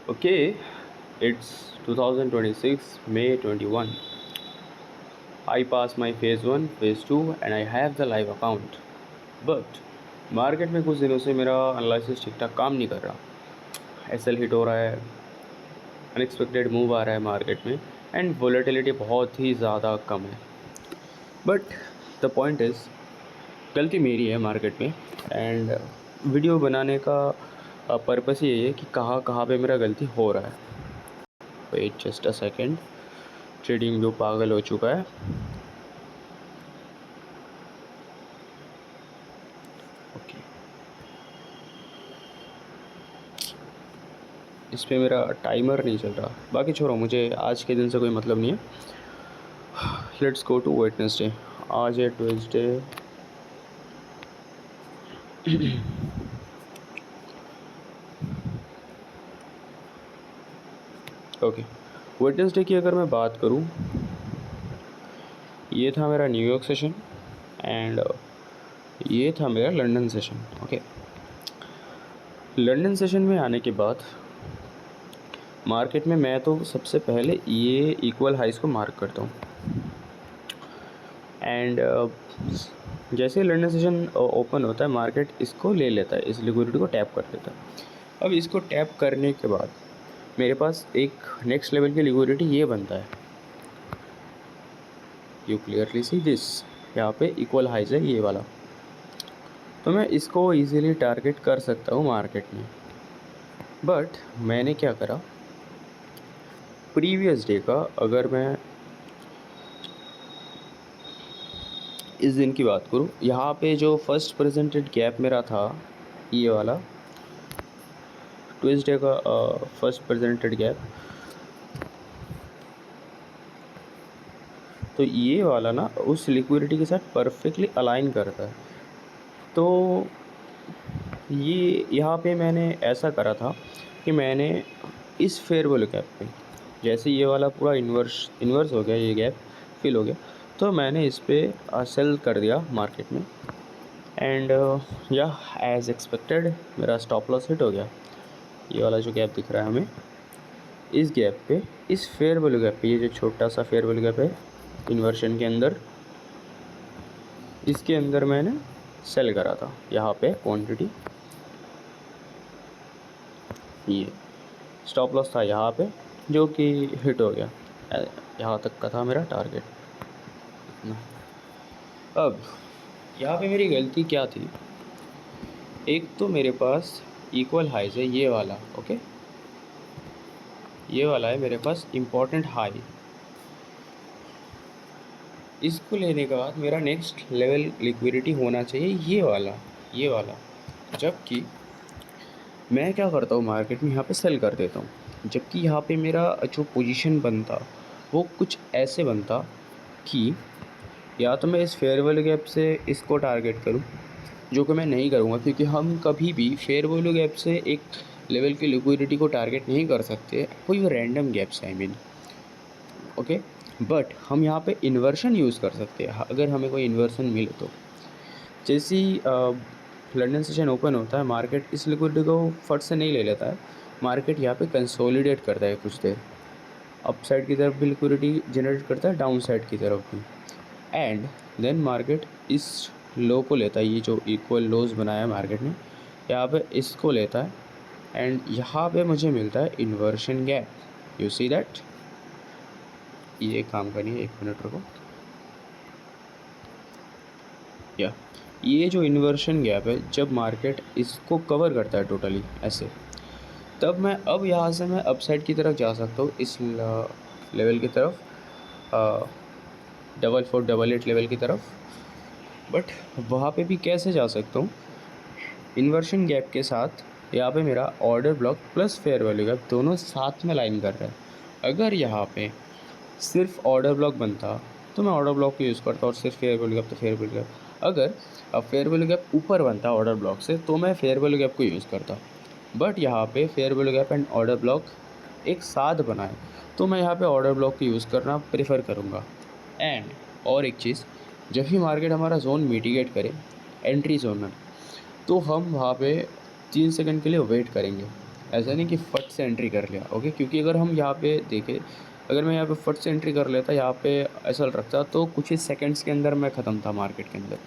Okay, it's 2026, May 21. I passed my phase 1, phase 2 and I have the live account. But market में कुछ दिनों से मेरा analysis ठीक ठाक काम नहीं कर रहा। एसएल हिट हो रहा है, अनएक्सपेक्टेड मूव आ रहा है मार्केट में एंड वोलेटिलिटी बहुत ही ज़्यादा कम है। बट द पॉइंट इज़ गलती मेरी है मार्केट में एंड वीडियो बनाने का पर्पस ये है कि कहाँ कहाँ पे मेरा गलती हो रहा है। Wait just a second, trading view पागल हो चुका है। ओके, इस पे मेरा टाइमर नहीं चल रहा। बाकी छोड़ो, मुझे आज के दिन से कोई मतलब नहीं है। Let's go to Wednesday. आज है ट्यूसडे। ओके, वेडनेसडे की अगर मैं बात करूँ, ये था मेरा न्यूयॉर्क सेशन एंड ये था मेरा London session. Okay, London session में आने के बाद मार्केट में मैं तो सबसे पहले ये इक्वल हाइस को मार्क करता हूँ एंड जैसे लंदन सेशन ओपन होता है मार्केट इसको ले लेता है, इस लिक्विडिटी को टैप कर देता है। अब इसको टैप करने के बाद मेरे पास एक नेक्स्ट लेवल की लिक्विडिटी ये बनता है। यू क्लियरली सी दिस, यहाँ पे इक्वल हाइज है ये वाला, तो मैं इसको इजीली टारगेट कर सकता हूँ मार्केट में। बट मैंने क्या करा, प्रीवियस डे का अगर मैं इस दिन की बात करूँ, यहाँ पे जो फर्स्ट प्रेजेंटेड गैप मेरा था ये वाला, ट्यूसडे का फर्स्ट प्रेजेंटेड गैप, तो ये वाला ना उस लिक्विडिटी के साथ परफेक्टली अलाइन करता है। तो ये यहाँ पे मैंने ऐसा करा था कि मैंने इस फेयर वैल्यू गैप पे, जैसे ये वाला पूरा इन्वर्स हो गया, ये गैप फिल हो गया, तो मैंने इस पर सेल कर दिया मार्केट में एंड या एज एक्सपेक्टेड मेरा स्टॉप लॉस हिट हो गया। ये वाला जो गैप दिख रहा है हमें, इस गैप पे, इस फेयर वैल्यू गैप पे, ये जो छोटा सा फेयर वैल्यू गैप है इन्वर्शन के अंदर, इसके अंदर मैंने सेल करा था यहाँ पे क्वांटिटी। ये स्टॉप लॉस था यहाँ पे जो कि हिट हो गया, यहाँ तक का था मेरा टारगेट। अब यहाँ पे मेरी गलती क्या थी, एक तो मेरे पास इक्वल हाइज है ये वाला। ओके, ये वाला है मेरे पास इम्पोर्टेंट हाई, इसको लेने के बाद मेरा नेक्स्ट लेवल लिक्विडिटी होना चाहिए ये वाला। जबकि मैं क्या करता हूँ मार्केट में, यहाँ पे सेल कर देता हूँ। जबकि यहाँ पे मेरा जो पोजीशन बनता वो कुछ ऐसे बनता कि या तो मैं इस फेयर वैल्यू गैप से इसको टारगेट करूँ, जो कि मैं नहीं करूँगा, क्योंकि हम कभी भी फेयर वैल्यू गैप से एक लेवल की लिक्विडिटी को टारगेट नहीं कर सकते, कोई random gaps I mean. Okay, but हम यहाँ पे इन्वर्शन यूज़ कर सकते हैं अगर हमें कोई इन्वर्शन मिले तो। जैसे ही लंदन सेशन ओपन होता है, मार्केट इस लिक्विडिटी को फट से नहीं ले लेता है, मार्केट यहाँ पे कंसोलिडेट करता है कुछ देर, अप साइड की तरफ भी लिक्विडिटी जनरेट करता है, डाउन साइड की तरफ भी, एंड देन मार्केट इस लो को लेता है, ये जो इक्वल लोज बनाया है मार्केट ने, यहाँ पे इसको लेता है एंड यहाँ पे मुझे मिलता है inversion gap. You see that, ये काम करनी है, 1 मिनट रुको। या ये जो इन्वर्शन गैप है, जब मार्केट इसको कवर करता है टोटली ऐसे, तब मैं अब यहाँ से मैं अपसाइड की तरफ जा सकता हूँ, इस लेवल की तरफ, 4488 लेवल की तरफ। बट वहाँ पे भी कैसे जा सकता हूँ, इन्वर्शन गैप के साथ यहाँ पे मेरा order block plus fair value gap दोनों साथ में लाइन कर रहा है। अगर यहाँ पे सिर्फ ऑर्डर ब्लॉक बनता तो मैं ऑर्डर ब्लॉक को यूज़ करता और सिर्फ फेयर वैल्यू गैप तो फेयर वैल्यू गैप। अगर फेयर वैल्यू गैप ऊपर बनता ऑर्डर ब्लॉक से तो मैं फेयर वैल्यू गैप को यूज़ करता। बट यहाँ पे fair value gap and order block एक साथ बनाए, तो मैं यहाँ पे ऑर्डर ब्लॉक को यूज़ करना प्रेफर करूँगा। एंड और एक चीज़, जब भी मार्केट हमारा जोन मिटिगेट करे, एंट्री जोन में, तो हम वहाँ पे 3 सेकंड के लिए वेट करेंगे। ऐसा नहीं कि फट से एंट्री कर लिया, ओके। क्योंकि अगर हम यहाँ पे देखें, अगर मैं यहाँ पे फट से एंट्री कर लेता, यहाँ पे ऐसा रखता, तो कुछ ही सेकंड्स के अंदर मैं ख़त्म था मार्केट के अंदर।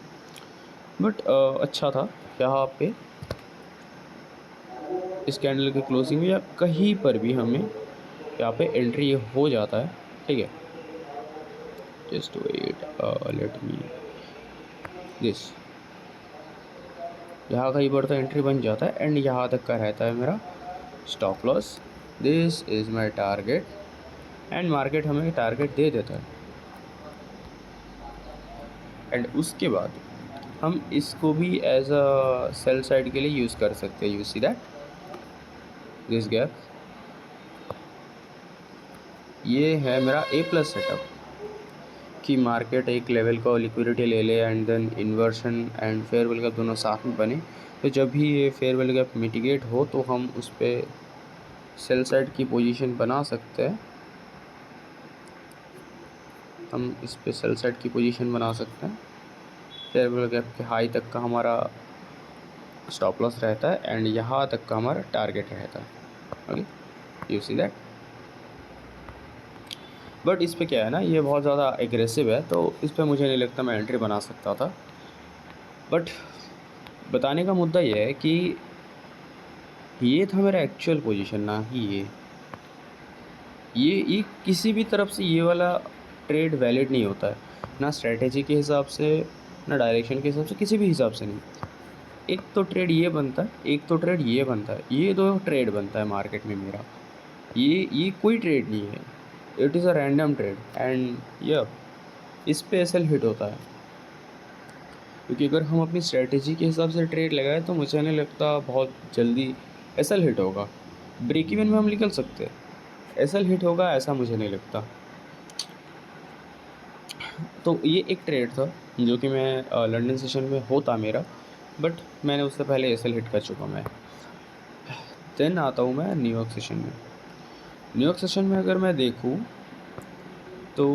बट अच्छा था यहाँ पे इस कैंडल की क्लोजिंग में या कहीं पर भी हमें यहाँ पे एंट्री हो जाता है, ठीक है। Just wait, let me this, यहाँ कहीं पर तो एंट्री बन जाता है एंड यहाँ तक का रहता है मेरा stop loss. This is my target and market हमें टारगेट दे देता है। एंड उसके बाद हम इसको भी एज अ सेल साइड के लिए यूज़ कर सकते हैं। You see that this gap, ये है मेरा ए प्लस सेटअप कि मार्केट एक लेवल का लिक्विडिटी ले ले and then inversion and fair value gap दोनों साथ में बने। तो जब भी ये फेयरवेल गैप मिटिगेट हो तो हम उस पर सेल साइड की पोजीशन बना सकते हैं। हम इस पे सेल साइड की पोजीशन बना सकते हैं। फेयरवेल गैप के हाई तक का हमारा स्टॉप लॉस रहता है एंड यहाँ तक का हमारा टारगेट रहता है, okay. You see that. But इस पे क्या है ना, ये बहुत ज़्यादा एग्रेसिव है, तो इस पे मुझे नहीं लगता मैं एंट्री बना सकता था। बट बताने का मुद्दा ये है कि ये था मेरा एक्चुअल पोजीशन, ना ही ये किसी भी तरफ से ये वाला ट्रेड वैलिड नहीं होता है, ना स्ट्रेटेजी के हिसाब से, ना डायरेक्शन के हिसाब से, किसी भी हिसाब से नहीं। एक तो ट्रेड ये बनता है, एक तो ट्रेड ये बनता है, ये दो ट्रेड बनता है मार्केट में मेरा। ये कोई ट्रेड नहीं है, it is a random trade and ये इस पे एसएल हिट होता है। क्योंकि अगर हम अपनी स्ट्रेटेजी के हिसाब से ट्रेड लगाए तो मुझे नहीं लगता बहुत जल्दी एसएल हिट होगा। ब्रेक इवन में हम निकल सकते हैं, एसएल हिट होगा ऐसा मुझे नहीं लगता। तो ये एक ट्रेड था जो कि मैं लंदन सेशन में होता मेरा, बट मैंने उससे पहले एसएल हिट कर चुका मैं। देन आता हूँ मैं न्यूयॉर्क सेशन में। न्यूयॉर्क सेशन में अगर मैं देखूँ तो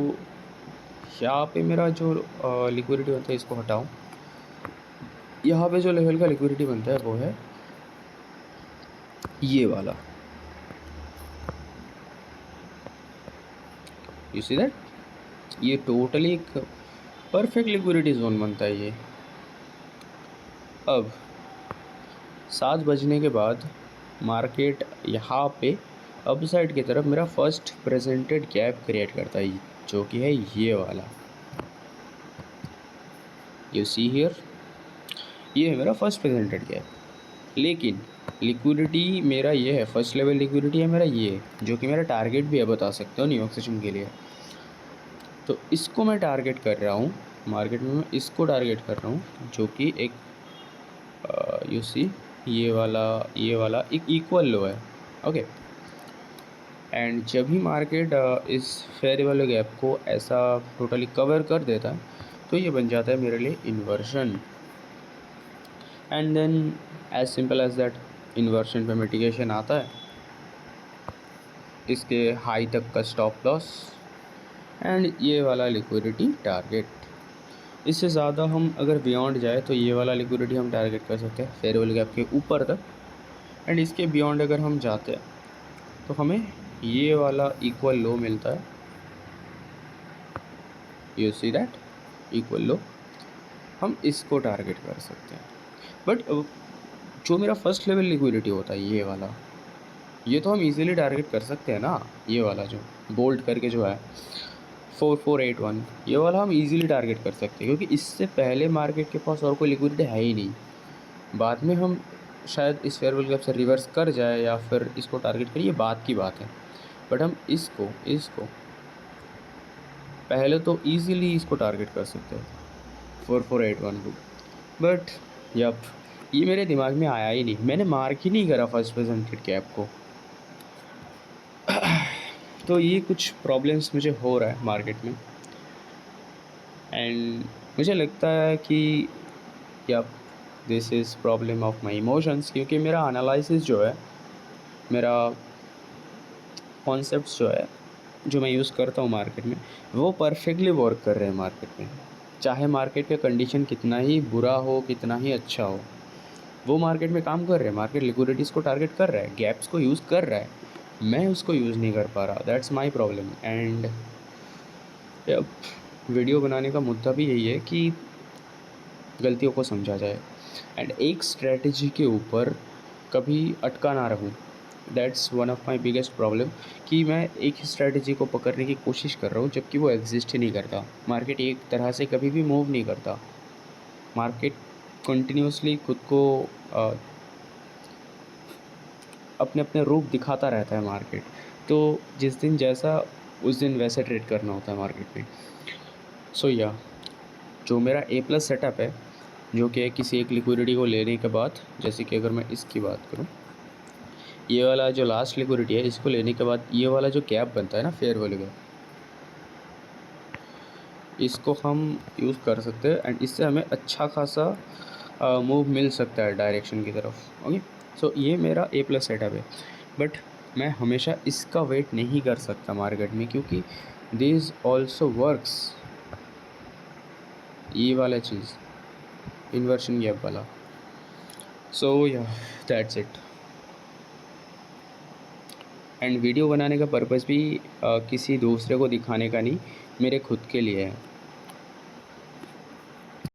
यहाँ पे मेरा जो लिक्विडिटी बनता है, इसको हटाऊँ, यहाँ पे जो लेवल का लिक्विडिटी बनता है वो है ये वाला। यू सी दैट, ये टोटली एक परफेक्ट लिक्विडिटी जोन बनता है ये। अब 7 बजने के बाद मार्केट यहाँ पे अप साइड की तरफ मेरा फर्स्ट प्रेजेंटेड गैप क्रिएट करता है, जो कि है ये वाला। यू सी हियर, ये है मेरा फर्स्ट प्रेजेंटेड गैप। लेकिन लिक्विडिटी मेरा ये है, फर्स्ट लेवल लिक्विडिटी है मेरा ये, जो कि मेरा टारगेट भी है, बता सकते हो न्यूयॉर्क सेशन के लिए। तो इसको मैं टारगेट कर रहा हूँ मार्केट में, मैं इसको टारगेट कर रहा हूँ, जो कि एक यू सी ये वाला एक इक्वल लो है, ओके। एंड जब भी मार्केट इस फेयर वाले गैप को ऐसा टोटली कवर कर देता है तो ये बन जाता है मेरे लिए inversion. And then as simple as that, inversion पे मिटिगेशन आता है, इसके हाई तक का स्टॉप लॉस एंड ये वाला लिक्विडिटी टारगेट। इससे ज़्यादा हम अगर बियॉन्ड जाए तो ये वाला लिक्विडिटी हम टारगेट कर सकते हैं फेयर वैल्यू गैप के ऊपर तक। एंड इसके बियॉन्ड अगर हम जाते हैं तो हमें ये वाला इक्वल लो मिलता है। यू सी दैट इक्वल लो, हम इसको टारगेट कर सकते हैं। बट जो मेरा फर्स्ट लेवल लिक्विडिटी होता है ये वाला, ये तो हम इजीली टारगेट कर सकते हैं ना। ये वाला जो बोल्ड करके जो है 4481, ये वाला हम इजीली टारगेट कर सकते हैं, क्योंकि इससे पहले मार्केट के पास और कोई लिक्विडिटी है ही नहीं। बाद में हम शायद इस फेयरवेल गैप से रिवर्स कर जाए या फिर इसको टारगेट करिए, ये बात की बात है। बट हम इसको पहले तो इजीली इसको टारगेट कर सकते हैं 44812। बट यप, ये मेरे दिमाग में आया ही नहीं, मैंने मार्क ही नहीं करा फर्स्ट प्रेजेंटेड गैप को। तो ये कुछ प्रॉब्लम्स मुझे हो रहा है मार्केट में एंड मुझे लगता है कि yup, this is problem of my emotions. क्योंकि मेरा एनालिसिस जो है, मेरा कॉन्सेप्ट्स जो है, जो मैं यूज़ करता हूँ मार्केट में, वो परफेक्टली वर्क कर रहे हैं मार्केट में। चाहे मार्केट का कंडीशन कितना ही बुरा हो, कितना ही अच्छा हो, वो मार्केट में काम कर रहे हैं, मार्केट लिक्विडिटीज़ को टारगेट कर रहा है, गैप्स को यूज़ कर रहा है, मैं उसको यूज़ नहीं कर पा रहा। That's my problem. एंड अब वीडियो बनाने का मुद्दा भी यही है कि गलतियों को समझा जाए एंड एक स्ट्रेटजी के ऊपर कभी अटका ना रहूं। That's one of my biggest problem कि मैं एक ही स्ट्रेटजी को पकड़ने की कोशिश कर रहा हूँ जबकि वो एग्जिस्ट ही नहीं करता। मार्केट एक तरह से कभी भी मूव नहीं करता। मार्केट कंटिन्यूसली खुद को अपने अपने रूप दिखाता रहता है मार्केट। तो जिस दिन जैसा उस दिन वैसे ट्रेड करना होता है मार्केट में। सो या जो मेरा ए प्लस सेटअप है, जो कि है किसी एक लिक्विडिटी को लेने के बाद, जैसे कि अगर मैं इसकी बात करूं, ये वाला जो लास्ट लिक्विडिटी है इसको लेने के बाद ये वाला जो गैप बनता है ना, फेयर वैल्यू गैप, इसको हम यूज़ कर सकते हैं एंड इससे हमें अच्छा खासा मूव मिल सकता है डायरेक्शन की तरफ। ओके, सो ये मेरा ए प्लस सेटअप है। बट मैं हमेशा इसका वेट नहीं कर सकता मार्केट में, क्योंकि दिस ऑल्सो वर्क्स, ये वाला चीज़ इन्वर्शन गैप वाला। सो या दैट्स इट। एंड वीडियो बनाने का पर्पस भी किसी दूसरे को दिखाने का नहीं, मेरे खुद के लिए है।